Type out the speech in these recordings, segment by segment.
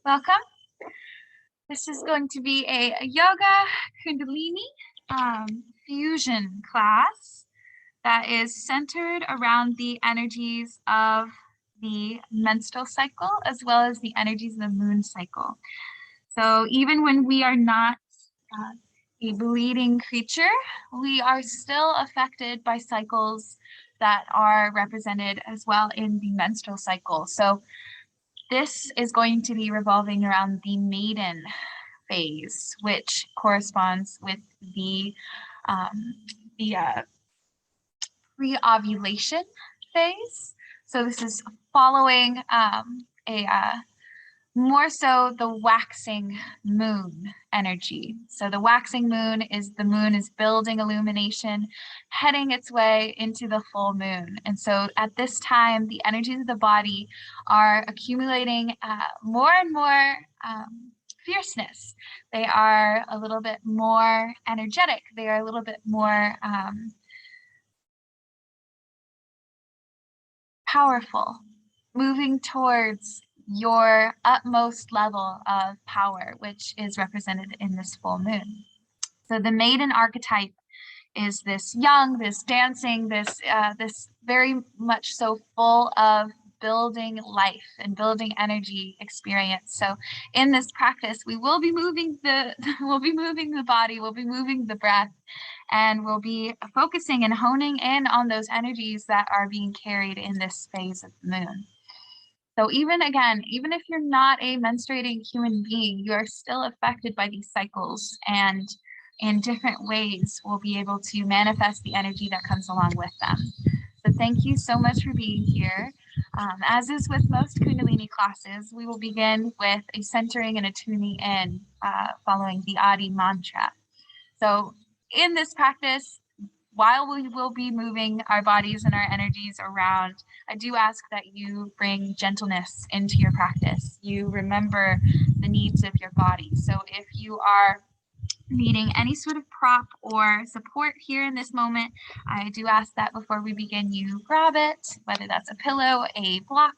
welcome. This is going to be a yoga kundalini fusion class that is centered around the energies of the menstrual cycle as well as the energies of the moon cycle. So even when we are not a bleeding creature, we are still affected by cycles that are represented as well in the menstrual cycle. So this is going to be revolving around the maiden phase, which corresponds with the pre-ovulation phase. So this is following more so the waxing moon energy. So the waxing moon is the moon is building illumination, heading its way into the full moon. And so at this time, the energies of the body are accumulating more and more fierceness. They are a little bit more energetic. They are a little bit more powerful, moving towards your utmost level of power, which is represented in this full moon. So the maiden archetype is this young, this dancing, this very much so full of building life and building energy experience. So in this practice, we will be moving the body, we'll be moving the breath, and we'll be focusing and honing in on those energies that are being carried in this phase of the moon. So even if you're not a menstruating human being, you are still affected by these cycles, and in different ways we'll be able to manifest the energy that comes along with them. So thank you so much for being here. As is with most Kundalini classes, we will begin with a centering and a tuning in following the Adi mantra. So in this practice, while we will be moving our bodies and our energies around, I do ask that you bring gentleness into your practice. You remember the needs of your body. So if you are needing any sort of prop or support here in this moment, I do ask that before we begin, you grab it, whether that's a pillow, a block,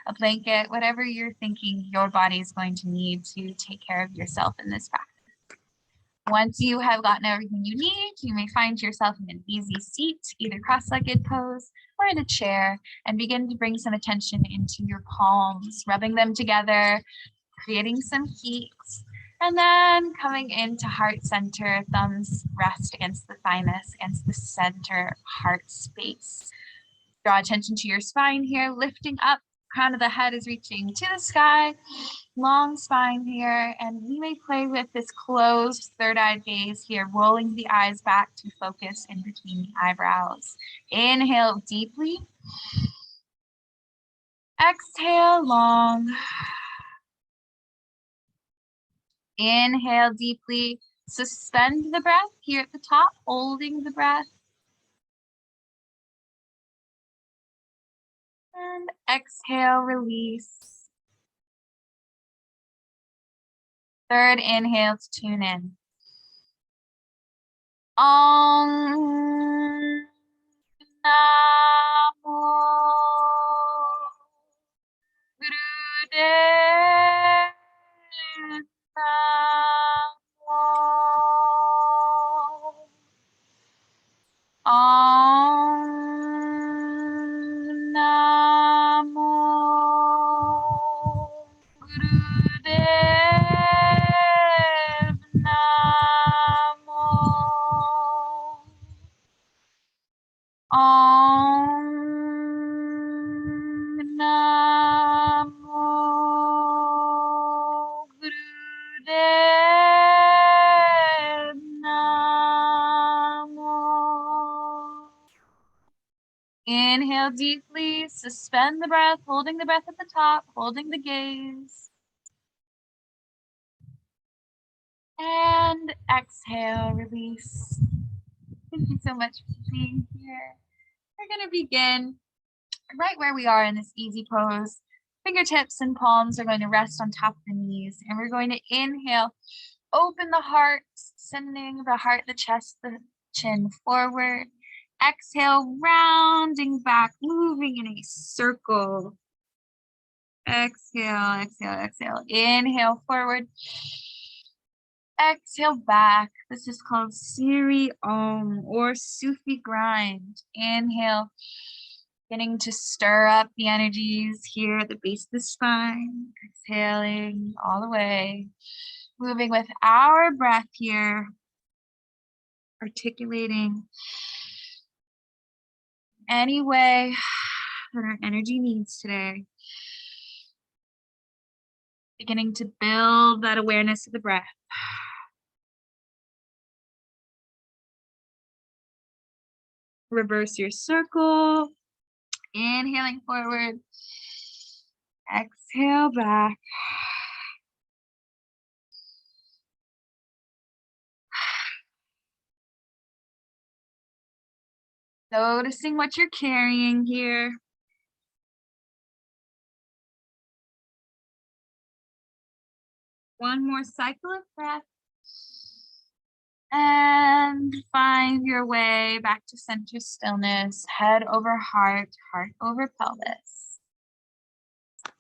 a blanket, whatever you're thinking your body is going to need to take care of yourself in this practice. Once you have gotten everything you need, you may find yourself in an easy seat, either cross-legged pose or in a chair, and begin to bring some attention into your palms, rubbing them together, creating some heat, and then coming into heart center, thumbs rest against the thymus, against the center heart space. Draw attention to your spine here, lifting up. Crown of the head is reaching to the sky, long spine here, and we may play with this closed third-eyed gaze here, rolling the eyes back to focus in between the eyebrows. Inhale deeply. Exhale long. Inhale deeply. Suspend the breath here at the top, holding the breath. And exhale, release. Third inhale to tune in. Om Namo Gurudev Namo. Om Namo Gurudev Namo. Om Namo Gurudev Namo. Inhale deeply, suspend the breath, holding the breath at the top, holding the gaze. And exhale, release. Thank you so much for being here. We're going to begin right where we are in this easy pose. Fingertips and palms are going to rest on top of the knees, and we're going to inhale, open the heart, sending the heart, the chest, the chin forward. Exhale, rounding back, moving in a circle. Exhale, exhale, exhale. Inhale forward. Exhale back. This is called Siri Om or Sufi grind. Inhale, beginning to stir up the energies here at the base of the spine. Exhaling all the way. Moving with our breath here. Articulating any way that our energy needs today. Beginning to build that awareness of the breath. Reverse your circle. Inhaling forward. Exhale back. Noticing what you're carrying here. One more cycle of breath. And find your way back to center stillness. Head over heart, heart over pelvis.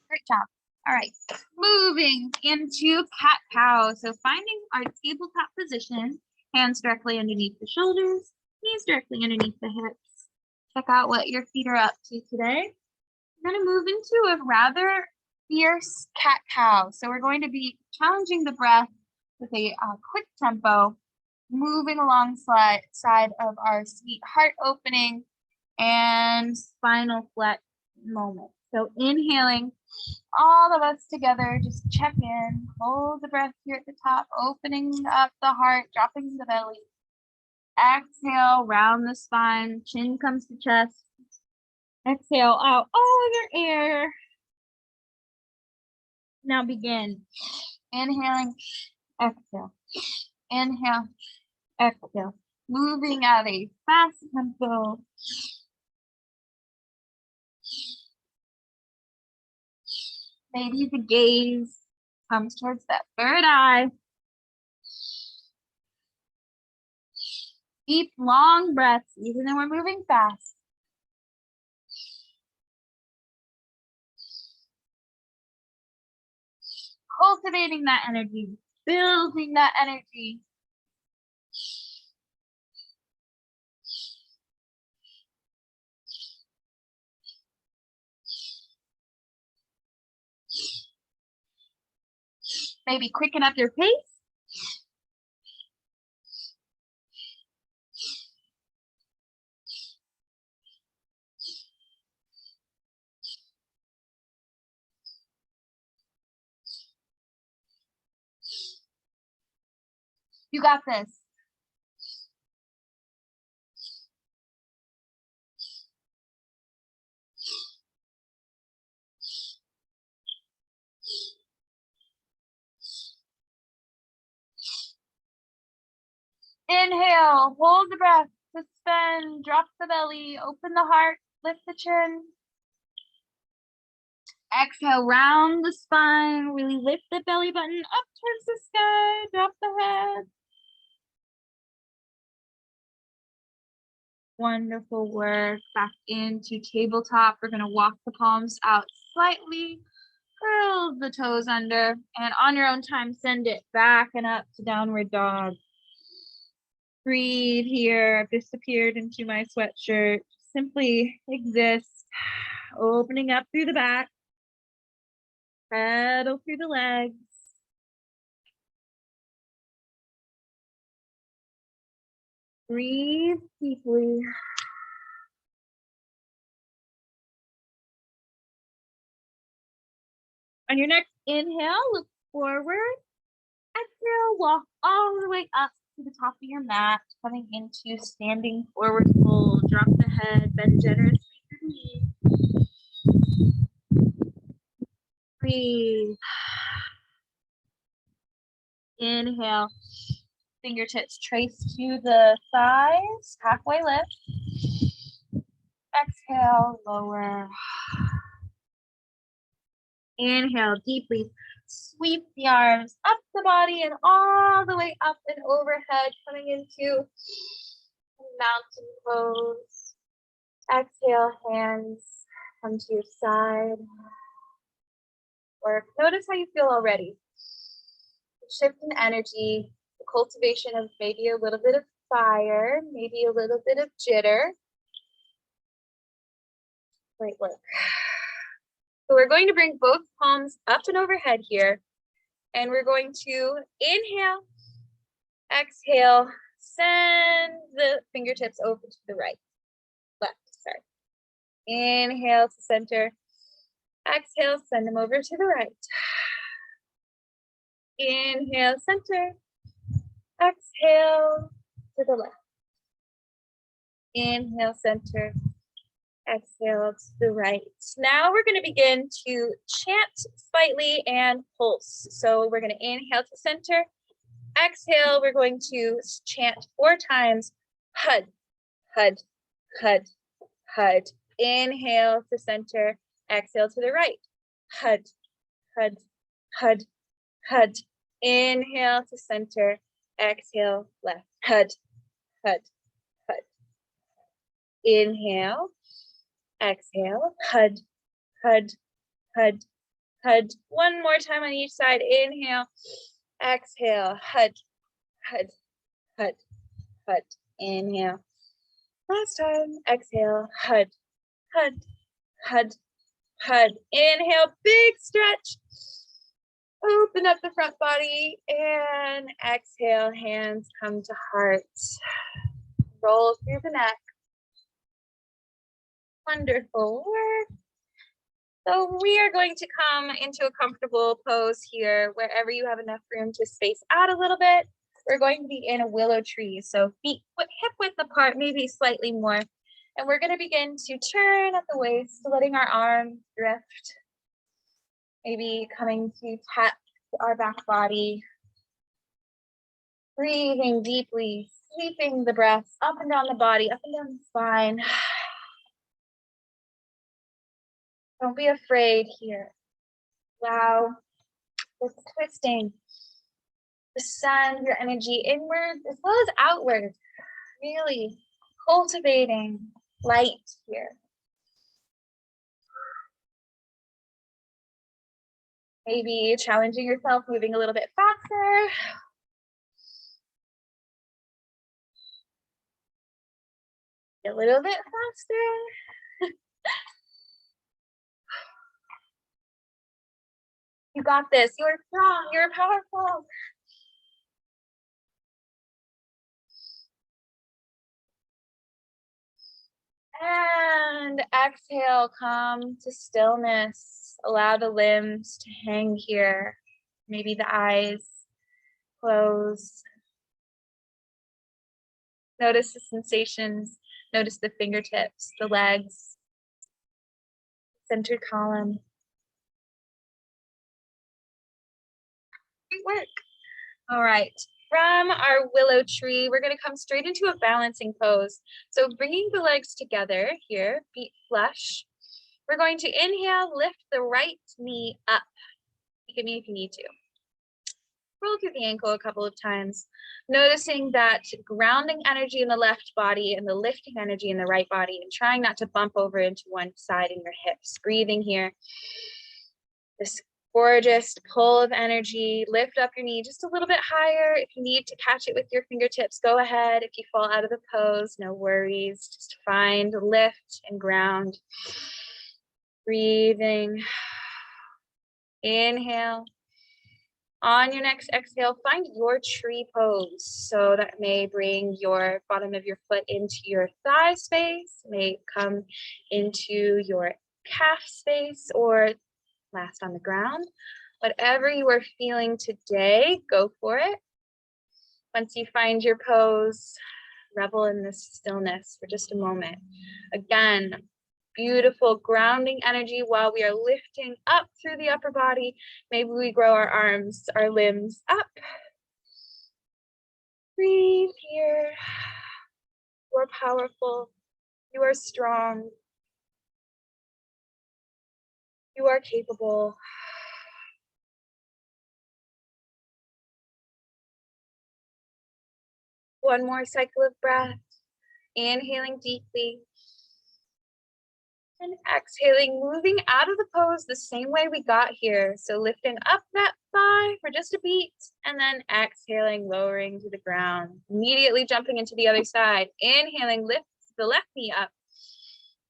Great job. All right, moving into cat-cow. So finding our tabletop position, hands directly underneath the shoulders, knees directly underneath the hips. Check out what your feet are up to today. We're going to move into a rather fierce cat-cow. So we're going to be challenging the breath with a quick tempo, moving alongside of our sweet heart opening and spinal flex moment. So inhaling, all of us together, just check in, hold the breath here at the top, opening up the heart, dropping the belly. Exhale, round the spine, chin comes to chest. Exhale out all of your air. Now begin. Inhaling, exhale. Inhale, exhale. Moving at a fast tempo. Maybe the gaze comes towards that third eye. Deep, long breaths, even though we're moving fast. Cultivating that energy, building that energy. Maybe quicken up your pace. You got this. Inhale, hold the breath, suspend, drop the belly, open the heart, lift the chin. Exhale, round the spine, really lift the belly button up towards the sky, drop the head. Wonderful work. Back into tabletop. We're going to walk the palms out slightly, curl the toes under, and on your own time, send it back and up to downward dog. Breathe here. I've disappeared into my sweatshirt. Simply exist. Opening up through the back. Pedal through the legs. Breathe deeply. On your next inhale, look forward. Exhale, walk all the way up to the top of your mat, coming into standing forward fold. Drop the head, bend generously through the knees. Breathe. Inhale. Fingertips trace to the thighs, halfway lift. Exhale, lower. Inhale deeply. Sweep the arms up the body and all the way up and overhead, coming into mountain pose. Exhale, hands come to your side. work. Notice how you feel already. Shift in energy, the cultivation of maybe a little bit of fire, maybe a little bit of jitter. Great work. So we're going to bring both palms up and overhead here. And we're going to inhale, exhale, send the fingertips over to the right, left, sorry. Inhale to center, exhale, send them over to the right. Inhale, center, exhale to the left. Inhale, center, exhale to the right. Now we're going to begin to chant slightly and pulse. So we're going to inhale to center. Exhale, we're going to chant 4 times. Hud, hud, hud, hud. Inhale to center. Exhale to the right. Hud, hud, hud, hud. Inhale to center. Exhale left. Hud, hud, hud. Inhale. Exhale, hud, hud, hud, hud. One more time on each side. Inhale, exhale, hud, hud, hud, hud. Inhale. Last time, exhale, hud, hud, hud, hud. Inhale, big stretch. Open up the front body and exhale, hands come to heart. Roll through the neck. Wonderful work. So we are going to come into a comfortable pose here, wherever you have enough room to space out a little bit. We're going to be in a willow tree, so feet hip width apart, maybe slightly more. And we're going to begin to turn at the waist, letting our arms drift. Maybe coming to tap our back body. Breathing deeply, sweeping the breath up and down the body, up and down the spine. Don't be afraid here. Allow this twisting to send your energy inward as well as outward. Really cultivating light here. Maybe challenging yourself, moving a little bit faster. A little bit faster. You got this. You're strong. You're powerful. And exhale, come to stillness. Allow the limbs to hang here. Maybe the eyes close. Notice the sensations. Notice the fingertips, the legs, centered column. Great work. All right. From our willow tree, we're going to come straight into a balancing pose. So bringing the legs together here, feet flush. We're going to inhale, lift the right knee up. Look at me if you need to. Roll through the ankle a couple of times, noticing that grounding energy in the left body and the lifting energy in the right body, and trying not to bump over into one side in your hips. Breathing here. This gorgeous pull of energy. Lift up your knee just a little bit higher. If you need to catch it with your fingertips, go ahead. If you fall out of the pose, no worries. Just find lift and ground. Breathing. Inhale. On your next exhale, find your tree pose. So that may bring your bottom of your foot into your thigh space, may come into your calf space, or last on the ground. Whatever you are feeling today, go for it. Once you find your pose, revel in this stillness for just a moment. Again, beautiful grounding energy while we are lifting up through the upper body. Maybe we grow our arms, our limbs up. Breathe here. You are powerful. You are strong. You are capable. One more cycle of breath. Inhaling deeply. And exhaling, moving out of the pose the same way we got here. So lifting up that thigh for just a beat, and then exhaling, lowering to the ground. Immediately jumping into the other side. Inhaling, lift the left knee up.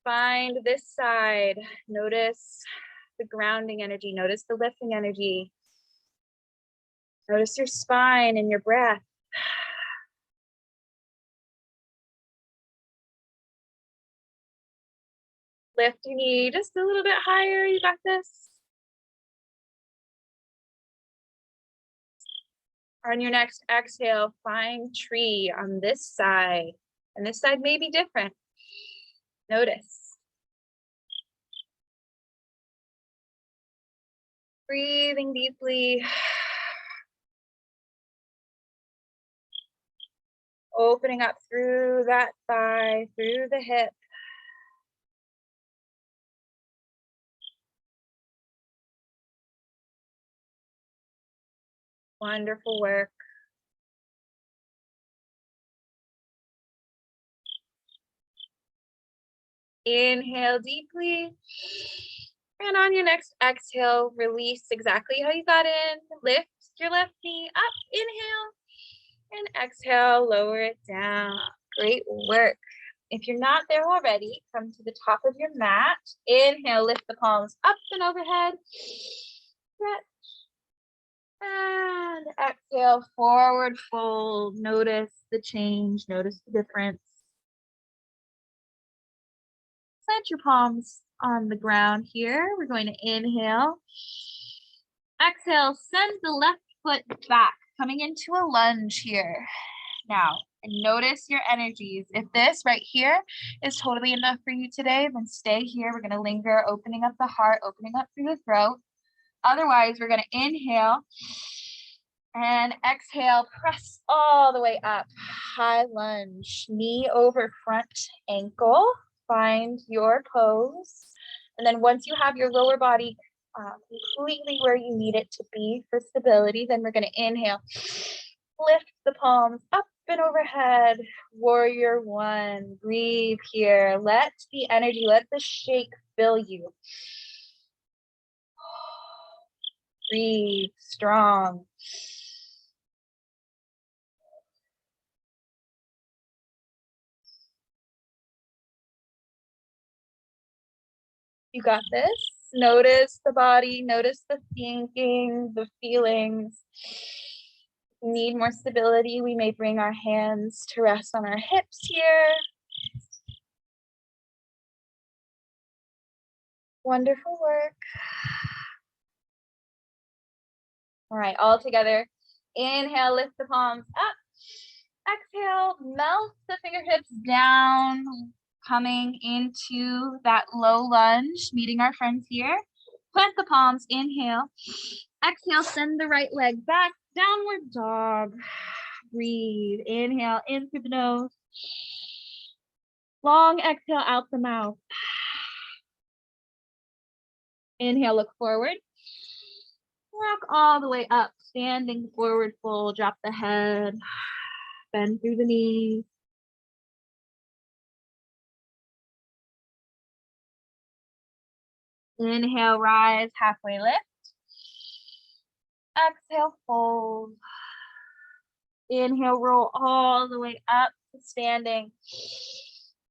Find this side. Notice the grounding energy. Notice the lifting energy. Notice your spine and your breath. Lift your knee just a little bit higher. You got this. On your next exhale, find tree on this side. And this side may be different. Notice. Breathing deeply. Opening up through that thigh, through the hip. Wonderful work. Inhale deeply. And on your next exhale, release exactly how you got in. Lift your left knee up. Inhale. And exhale, lower it down. Great work. If you're not there already, come to the top of your mat. Inhale, lift the palms up and overhead. Stretch. And exhale, forward fold. Notice the change. Notice the difference. Plant your palms on the ground here. We're going to inhale. Exhale, send the left foot back, coming into a lunge here. Now, and notice your energies. If this right here is totally enough for you today, then stay here. We're going to linger, opening up the heart, opening up through the throat. Otherwise, we're going to inhale and exhale, press all the way up. High lunge, knee over front ankle. Find your pose. And then once you have your lower body completely where you need it to be for stability, then we're going to inhale. Lift the palms up and overhead. Warrior one. Breathe here. Let the energy, let the shake fill you. Breathe strong. You got this. Notice the body, notice the thinking, the feelings. Need more stability, we may bring our hands to rest on our hips here. Wonderful work. All right, all together. Inhale, lift the palms up. Exhale, melt the fingertips down, coming into that low lunge, meeting our friends here. Plant the palms, inhale. Exhale, send the right leg back, downward dog. Breathe, inhale in through the nose. Long exhale out the mouth. Inhale, look forward. Rock all the way up, standing forward fold, drop the head, bend through the knees. Inhale, rise, halfway lift. Exhale, fold. Inhale, roll all the way up to standing.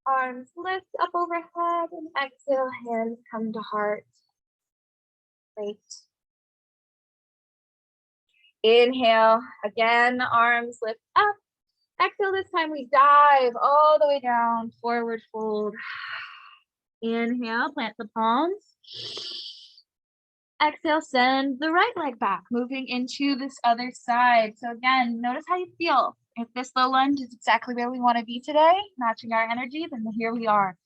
Arms lift up overhead, and exhale, hands come to heart. Great. Inhale, again, arms lift up. Exhale, this time we dive all the way down, forward fold. Inhale, plant the palms. Exhale, send the right leg back, moving into this other side. So again, notice how you feel. If this low lunge is exactly where we want to be today, matching our energy, then here we are.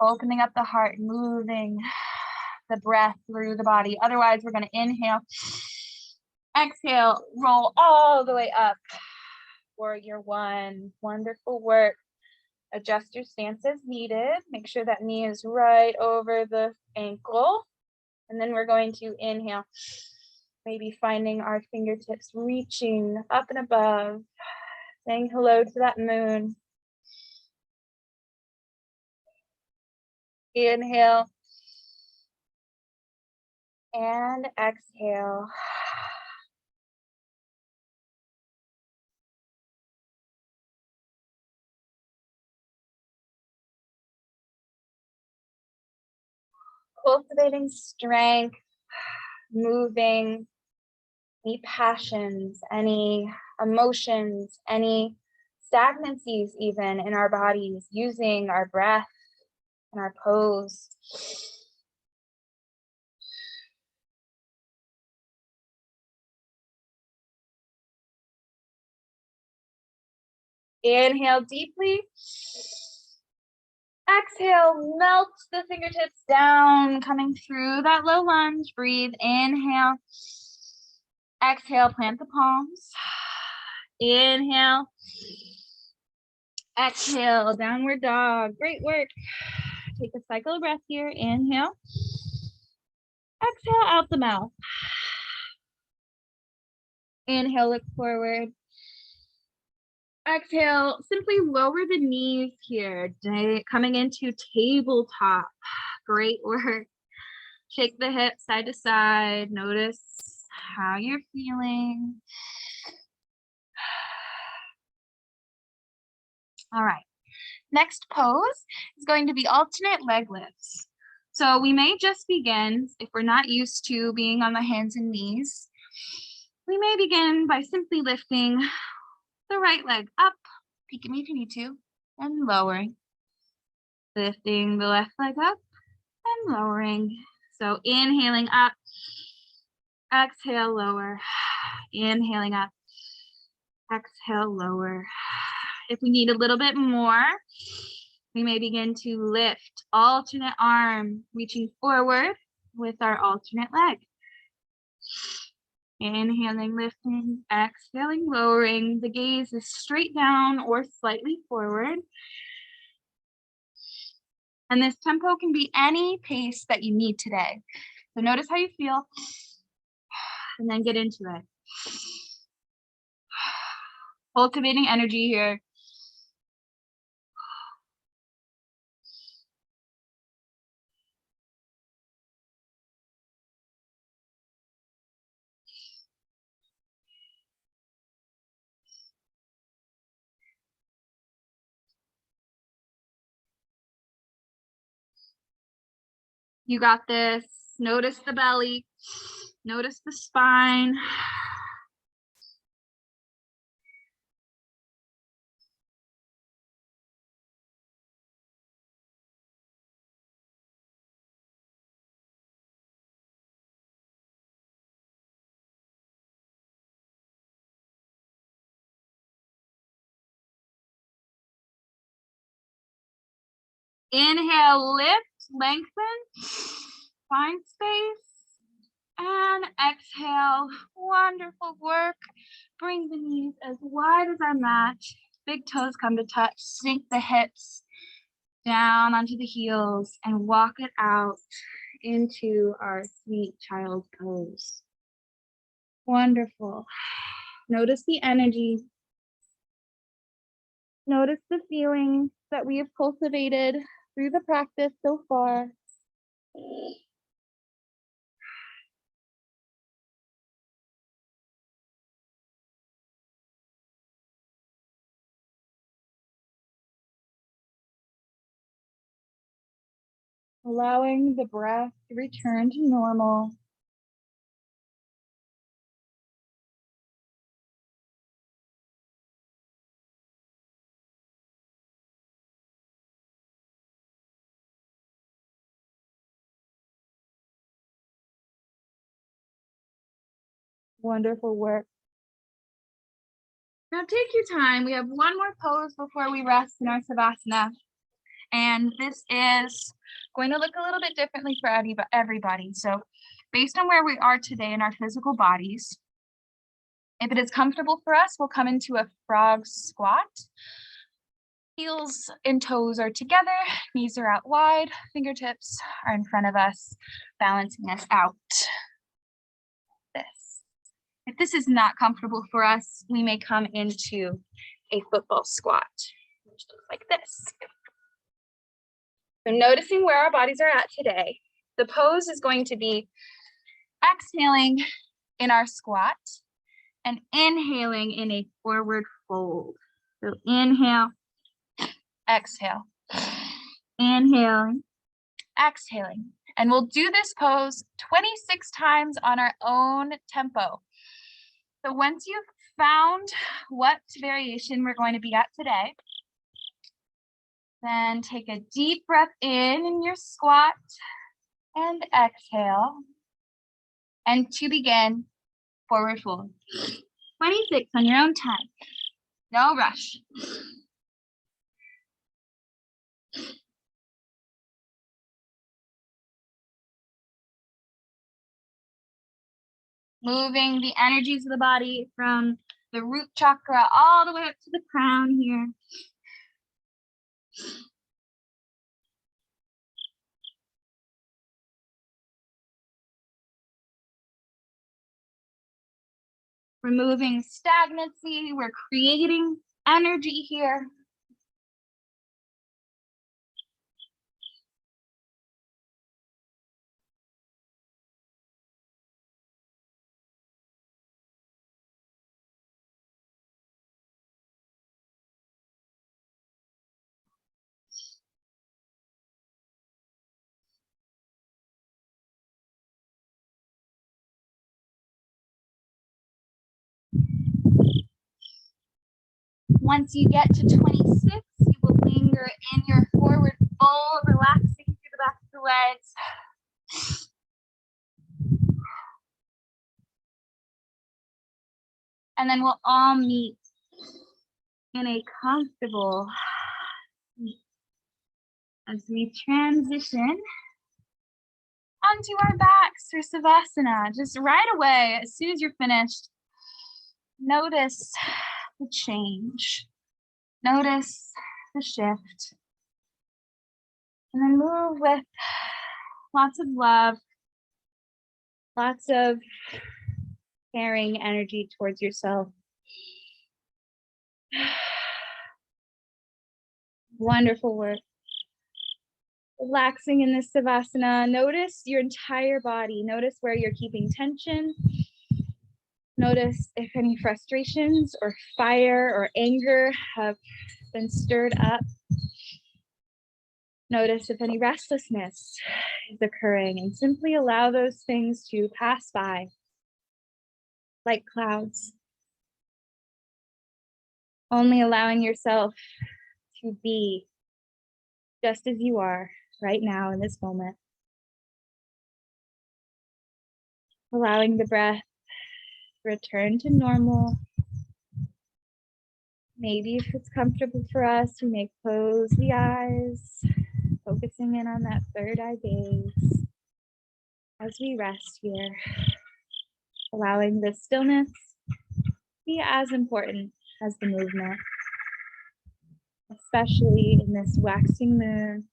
Opening up the heart, moving the breath through the body. Otherwise, we're going to inhale. Exhale, roll all the way up. Warrior one. Wonderful work. Adjust your stance as needed. Make sure that knee is right over the ankle. And then we're going to inhale, maybe finding our fingertips reaching up and above, saying hello to that moon. Inhale and exhale. Cultivating strength, moving, any passions, any emotions, any stagnancies even in our bodies, using our breath and our pose. Inhale deeply. Exhale, melt the fingertips down, coming through that low lunge. Breathe, inhale. Exhale, plant the palms. Inhale. Exhale, downward dog. Great work. Take a cycle of breath here. Inhale. Exhale out the mouth. Inhale, look forward. Exhale, simply lower the knees here. Coming into tabletop. Great work. Shake the hips side to side. Notice how you're feeling. All right. Next pose is going to be alternate leg lifts. So we may just begin, if we're not used to being on the hands and knees, we may begin by simply lifting the right leg up, peek at me if you need to, and lowering. Lifting the left leg up and lowering. So inhaling up, exhale, lower. Inhaling up, exhale, lower. If we need a little bit more, we may begin to lift alternate arm, reaching forward with our alternate leg. Inhaling, lifting, exhaling, lowering. The gaze is straight down or slightly forward. And this tempo can be any pace that you need today. So notice how you feel, and then get into it. Cultivating energy here. You got this. Notice the belly. Notice the spine. Inhale, lift, lengthen, find space, and exhale. Wonderful work. Bring the knees as wide as our mat. Big toes come to touch. Sink the hips down onto the heels and walk it out into our sweet child pose. Wonderful. Notice the energy. Notice the feelings that we have cultivated through the practice so far. Allowing the breath to return to normal. Wonderful work. Now take your time. We have one more pose before we rest in our Savasana. And this is going to look a little bit differently for everybody. So based on where we are today in our physical bodies, if it is comfortable for us, we'll come into a frog squat. Heels and toes are together, knees are out wide, fingertips are in front of us, balancing us out. This. If this is not comfortable for us, we may come into a football squat, which looks like this. So noticing where our bodies are at today. The pose is going to be exhaling in our squat and inhaling in a forward fold. So inhale, exhale, inhaling, exhaling. And we'll do this pose 26 times on our own tempo. So once you've found what variation we're going to be at today, then take a deep breath in your squat and exhale. And to begin, forward fold. 26 on your own time. No rush. Moving the energies of the body from the root chakra all the way up to the crown here. Removing stagnancy, we're creating energy here. Once you get to 26, you will linger in your forward fold, relaxing through the back of the legs. And then we'll all meet in a comfortable seat as we transition onto our backs for Savasana. Just right away, as soon as you're finished, notice the change. Notice the shift. And then move with lots of love, lots of caring energy towards yourself. Wonderful work. Relaxing in this Savasana. Notice your entire body. Notice where you're keeping tension. Notice if any frustrations or fire or anger have been stirred up. Notice if any restlessness is occurring, and simply allow those things to pass by like clouds. Only allowing yourself to be just as you are right now in this moment. Allowing the breath to return to normal. Maybe if it's comfortable for us, we may close the eyes, focusing in on that third eye gaze as we rest here. Allowing the stillness to be as important as the movement, especially in this waxing moon.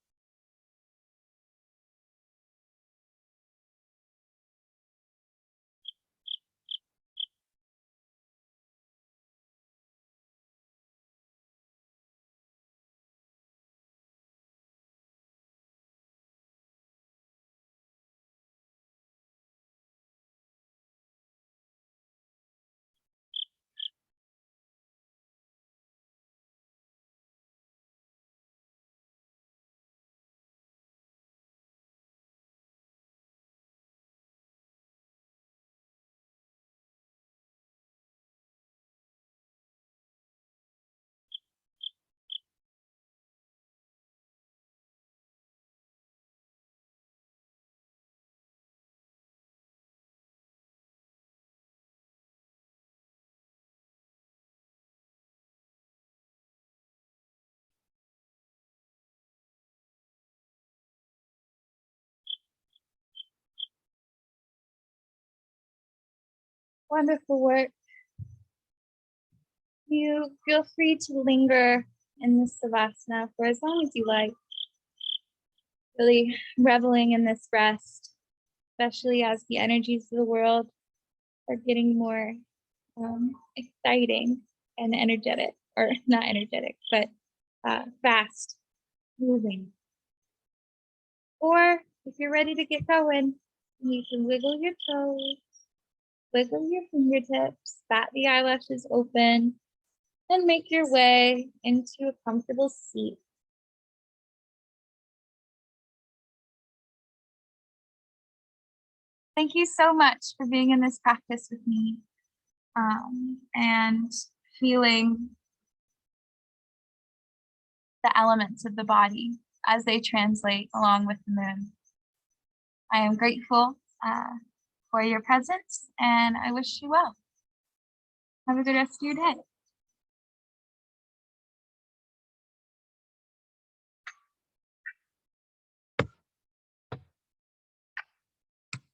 Wonderful work. You feel free to linger in this Savasana for as long as you like. Really reveling in this rest, especially as the energies of the world are getting more exciting and energetic, or not energetic, but fast moving. Or if you're ready to get going, you can wiggle your toes, wiggle your fingertips, bat the eyelashes open, and make your way into a comfortable seat. Thank you so much for being in this practice with me, and feeling the elements of the body as they translate along with the moon. I am grateful for your presence and I wish you well. Have a good rest of your day.